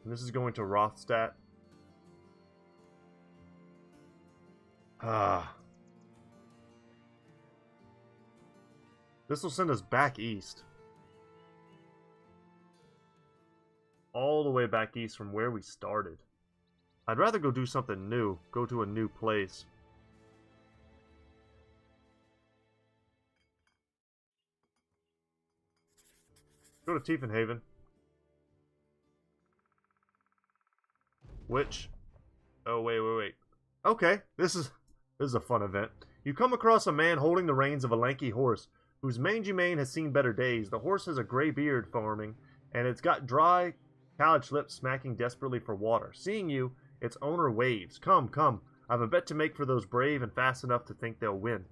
And this is going to Rothstadt. This will send us back east. All the way back east from where we started. I'd rather go do something new. Go to a new place. Go to Tiefenhaven. Which... Oh, wait. Okay, this is a fun event. You come across a man holding the reins of a lanky horse, whose mangy mane has seen better days. The horse has a gray beard forming, and it's got dry, callous lips smacking desperately for water. Seeing you, its owner waves. Come, I've a bet to make for those brave and fast enough to think they'll win.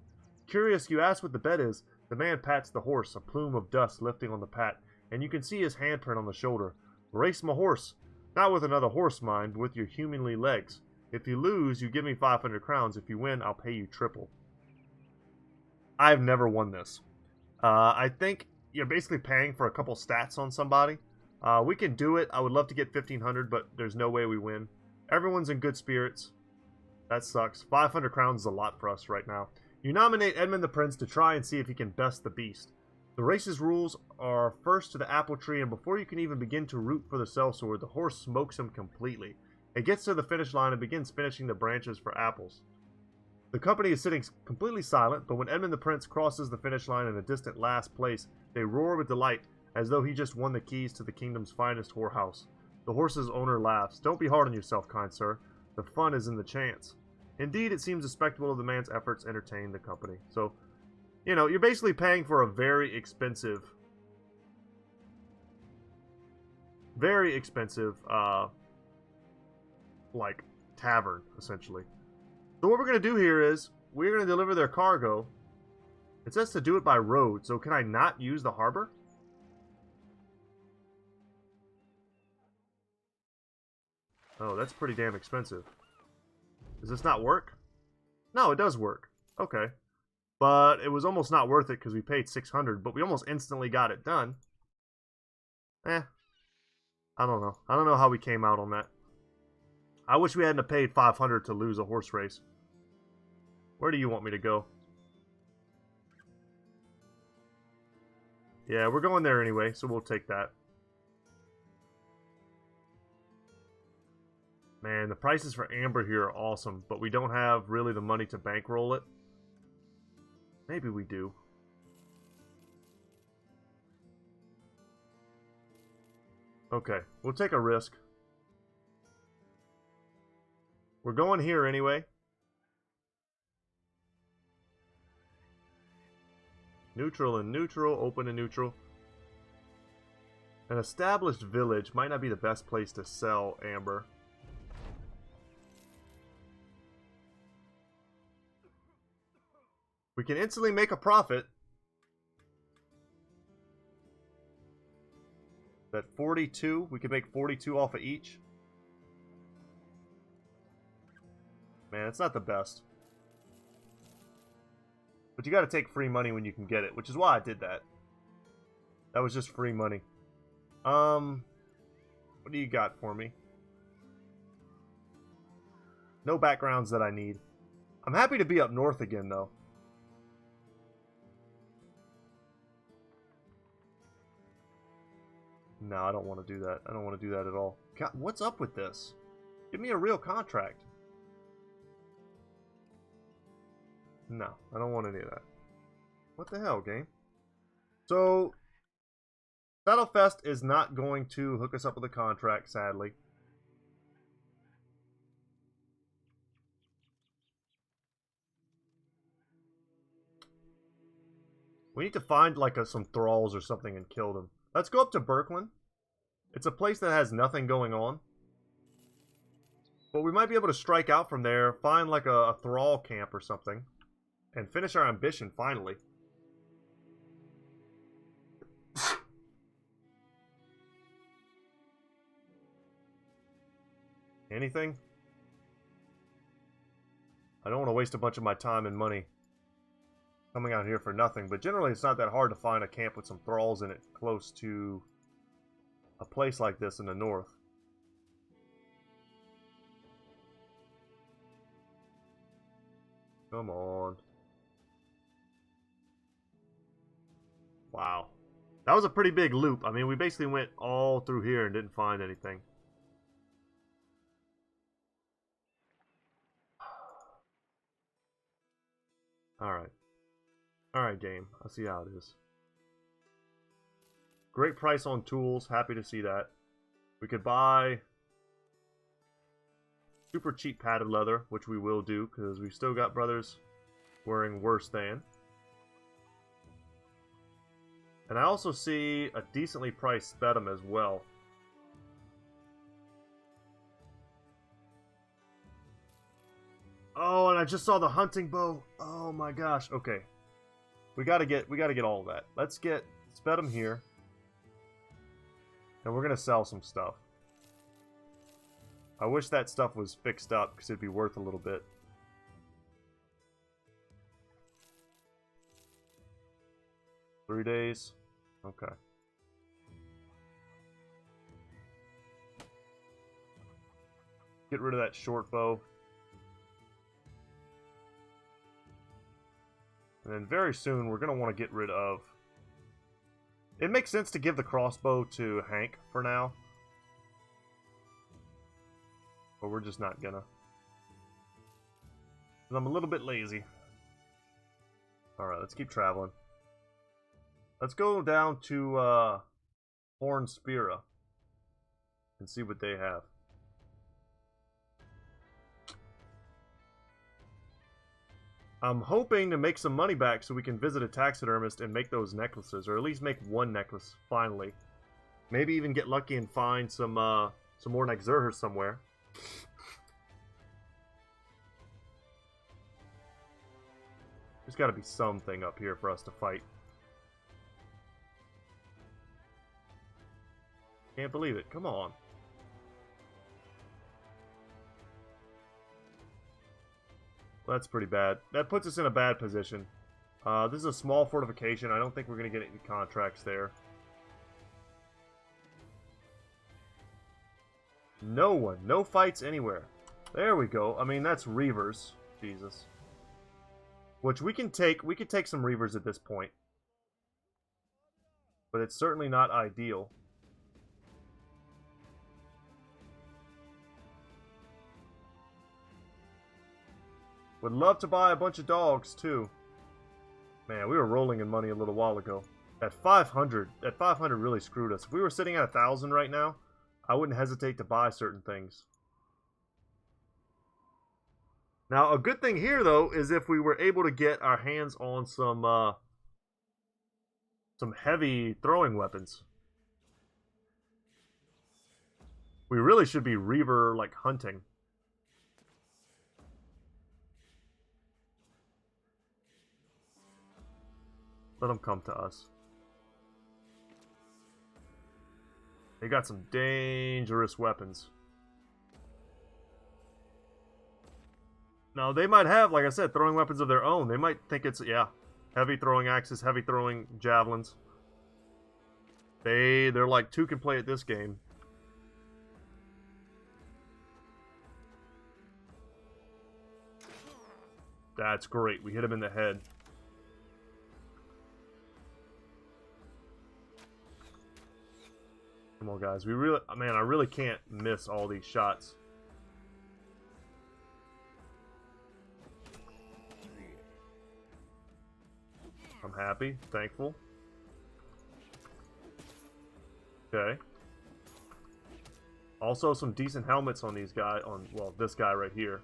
Curious, you ask what the bet is. The man pats the horse, a plume of dust lifting on the pat, and you can see his handprint on the shoulder. Race my horse. Not with another horse, mind, with your humanly legs. If you lose, you give me 500 crowns. If you win, I'll pay you triple. I've never won this. I think you're basically paying for a couple stats on somebody. We can do it. I would love to get 1,500, but there's no way we win. Everyone's in good spirits. That sucks. 500 crowns is a lot for us right now. You nominate Edmund the Prince to try and see if he can best the beast. The race's rules are first to the apple tree, and before you can even begin to root for the sellsword, the horse smokes him completely. It gets to the finish line and begins finishing the branches for apples. The company is sitting completely silent, but when Edmund the Prince crosses the finish line in a distant last place, they roar with delight, as though he just won the keys to the kingdom's finest whorehouse. The horse's owner laughs. Don't be hard on yourself, kind sir. The fun is in the chance. Indeed, it seems the spectacle of the man's efforts entertain the company. So, you know, you're basically paying for a very expensive, like, tavern, essentially. So what we're going to do here is, we're going to deliver their cargo. It says to do it by road, so can I not use the harbor? Oh, that's pretty damn expensive. Does this not work? No, it does work. Okay. But it was almost not worth it because we paid 600, but we almost instantly got it done. I don't know. I don't know how we came out on that. I wish we hadn't paid 500 to lose a horse race. Where do you want me to go? Yeah, we're going there anyway, so we'll take that. Man, the prices for amber here are awesome, but we don't have really the money to bankroll it. Maybe we do. Okay, we'll take a risk. We're going here anyway. Neutral and neutral, open and neutral. An established village might not be the best place to sell amber. We can instantly make a profit. At 42, we can make 42 off of each. Man, it's not the best. But you gotta take free money when you can get it, which is why I did that. That was just free money. What do you got for me? No backgrounds that I need. I'm happy to be up north again, though. No, I don't want to do that. I don't want to do that at all. God, what's up with this? Give me a real contract. No, I don't want any of that. What the hell, game? So, Battlefest is not going to hook us up with a contract, sadly. We need to find like some thralls or something and kill them. Let's go up to Birkeland. It's a place that has nothing going on. But we might be able to strike out from there, find like a thrall camp or something, and finish our ambition finally. Anything? I don't want to waste a bunch of my time and money coming out here for nothing, but generally it's not that hard to find a camp with some thralls in it close to a place like this in the north. Come on. Wow. That was a pretty big loop. I mean, we basically went all through here and didn't find anything. Alright. Alright, game. I see how it is. Great price on tools. Happy to see that. We could buy super cheap padded leather, which we will do, because we've still got brothers wearing worse than. And I also see a decently priced Spedum as well. Oh, and I just saw the hunting bow. Oh my gosh. Okay. We gotta get all of that. Let's get Spedum here. And we're gonna sell some stuff. I wish that stuff was fixed up because it'd be worth a little bit. Three days. Okay. Get rid of that short bow. And then very soon we're going to want to get rid of... It makes sense to give the crossbow to Hank for now. But we're just not gonna. 'Cause I'm a little bit lazy. Alright, let's keep traveling. Let's go down to Horn Spira and see what they have. I'm hoping to make some money back so we can visit a taxidermist and make those necklaces, or at least make one necklace finally. Maybe even get lucky and find some more Nexurhers somewhere. There's got to be something up here for us to fight. Can't believe it. Come on. Well, that's pretty bad. That puts us in a bad position. This is a small fortification. I don't think we're going to get any contracts there. No one. No fights anywhere. There we go. I mean, that's Reavers. Jesus. Which we can take. We could take some Reavers at this point. But it's certainly not ideal. Would love to buy a bunch of dogs, too. Man, we were rolling in money a little while ago. At 500 really screwed us. If we were sitting at 1,000 right now, I wouldn't hesitate to buy certain things. Now, a good thing here, though, is if we were able to get our hands on some heavy throwing weapons. We really should be Reaver, like, hunting. Let them come to us. They got some dangerous weapons. Now, they might have, like I said, throwing weapons of their own. They might think it's, yeah, heavy throwing axes, heavy throwing javelins. They're like, two can play at this game. That's great. We hit him in the head. Come on, guys. We really, man, I really can't miss all these shots. I'm happy, thankful. Okay. Also, some decent helmets on these guys. Well, this guy right here.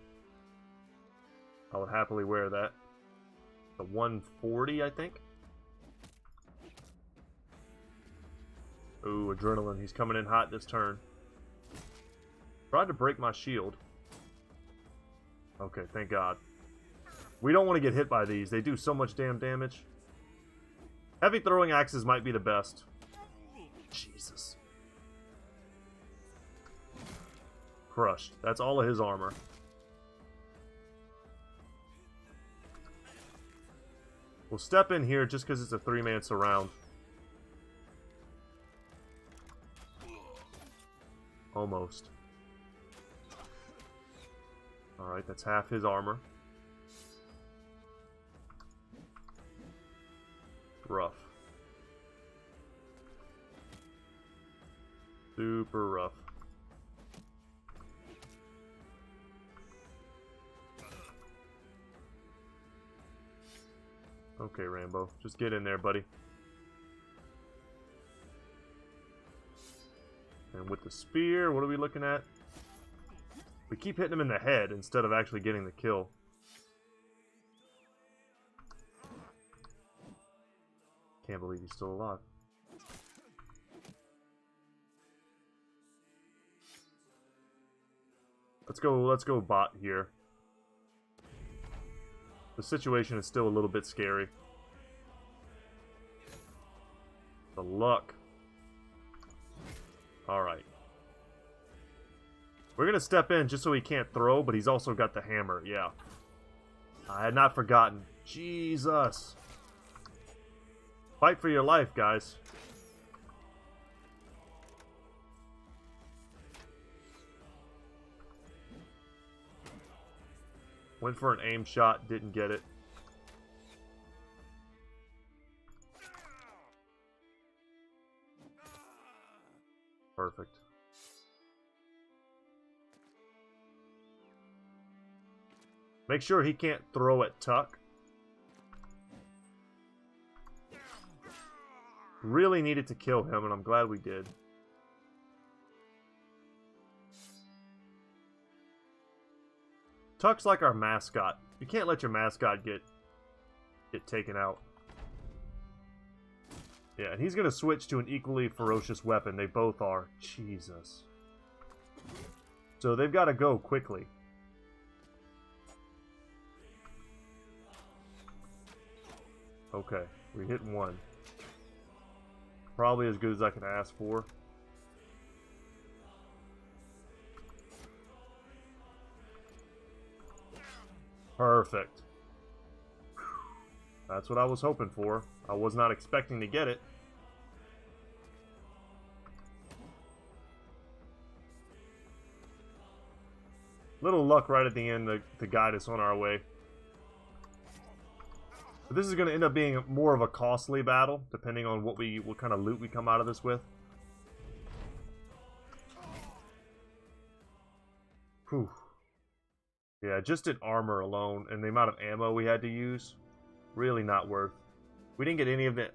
I would happily wear that. The 140, I think. Ooh, adrenaline. He's coming in hot this turn. Tried to break my shield. Okay, thank God. We don't want to get hit by these. They do so much damn damage. Heavy throwing axes might be the best. Jesus. Crushed. That's all of his armor. We'll step in here just because it's a 3-man surround. Almost. Alright, that's half his armor. Rough. Super rough. Okay, Rambo. Just get in there, buddy. And with the spear, what are we looking at? We keep hitting him in the head instead of actually getting the kill. Can't believe he's still alive. Let's go bot here. The situation is still a little bit scary. The luck. Alright. We're going to step in just so he can't throw, but he's also got the hammer. Yeah. I had not forgotten. Jesus. Fight for your life, guys. Went for an aim shot, didn't get it. Perfect. Make sure he can't throw at Tuck. Really needed to kill him, and I'm glad we did. Tuck's like our mascot. You can't let your mascot get taken out. Yeah, and he's going to switch to an equally ferocious weapon. They both are. Jesus. So they've got to go quickly. Okay, we hit one. Probably as good as I can ask for. Perfect. That's what I was hoping for. I was not expecting to get it. Little luck right at the end to guide us on our way. But this is going to end up being more of a costly battle, depending on what kind of loot we come out of this with. Whew. Yeah, just in armor alone, and the amount of ammo we had to use, really not worth. We didn't get any of the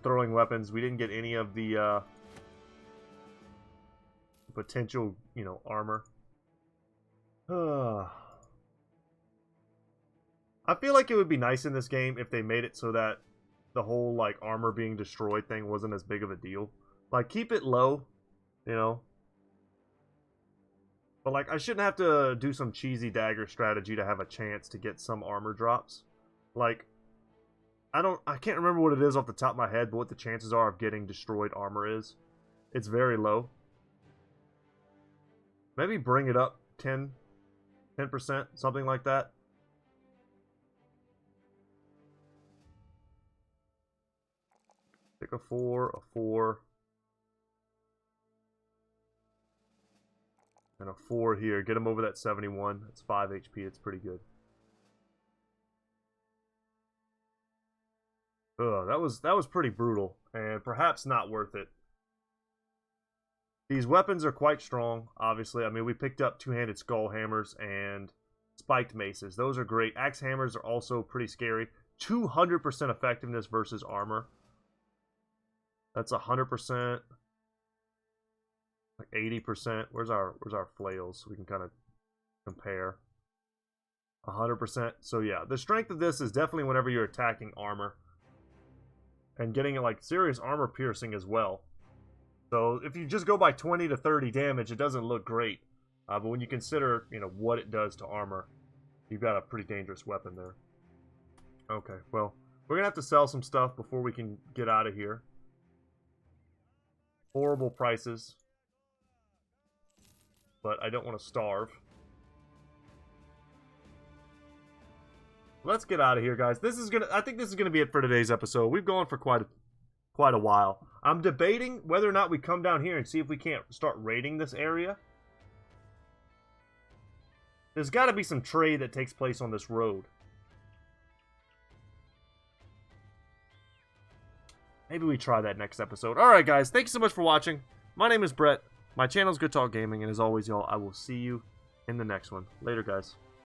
throwing weapons. We didn't get any of the potential, armor. I feel like it would be nice in this game if they made it so that the whole, like, armor being destroyed thing wasn't as big of a deal. Like, keep it low, But, like, I shouldn't have to do some cheesy dagger strategy to have a chance to get some armor drops. Like, I can't remember what it is off the top of my head, but what the chances are of getting destroyed armor is. It's very low. Maybe bring it up 10%, something like that. Pick a 4, and a 4 here. Get him over that 71. That's 5 HP. It's pretty good. Ugh, that was pretty brutal, and perhaps not worth it. These weapons are quite strong, obviously. I mean, we picked up two-handed skull hammers and spiked maces. Those are great. Axe hammers are also pretty scary. 200% effectiveness versus armor. That's 100%. Like 80%. Where's our flails? So we can kind of compare. 100%. So yeah, the strength of this is definitely whenever you're attacking armor. And getting like serious armor piercing as well. So if you just go by 20 to 30 damage, it doesn't look great. But when you consider, what it does to armor, you've got a pretty dangerous weapon there. Okay, well, we're going to have to sell some stuff before we can get out of here. Horrible prices. but I don't want to starve. Let's get out of here, guys. I think this is gonna be it for today's episode. We've gone for quite a while. I'm debating whether or not we come down here and see if we can't start raiding this area. There's got to be some trade that takes place on this road. Maybe we try that next episode. Alright, guys. Thanks so much for watching. My name is Brett. My channel is Good Talk Gaming. And as always, y'all, I will see you in the next one. Later, guys.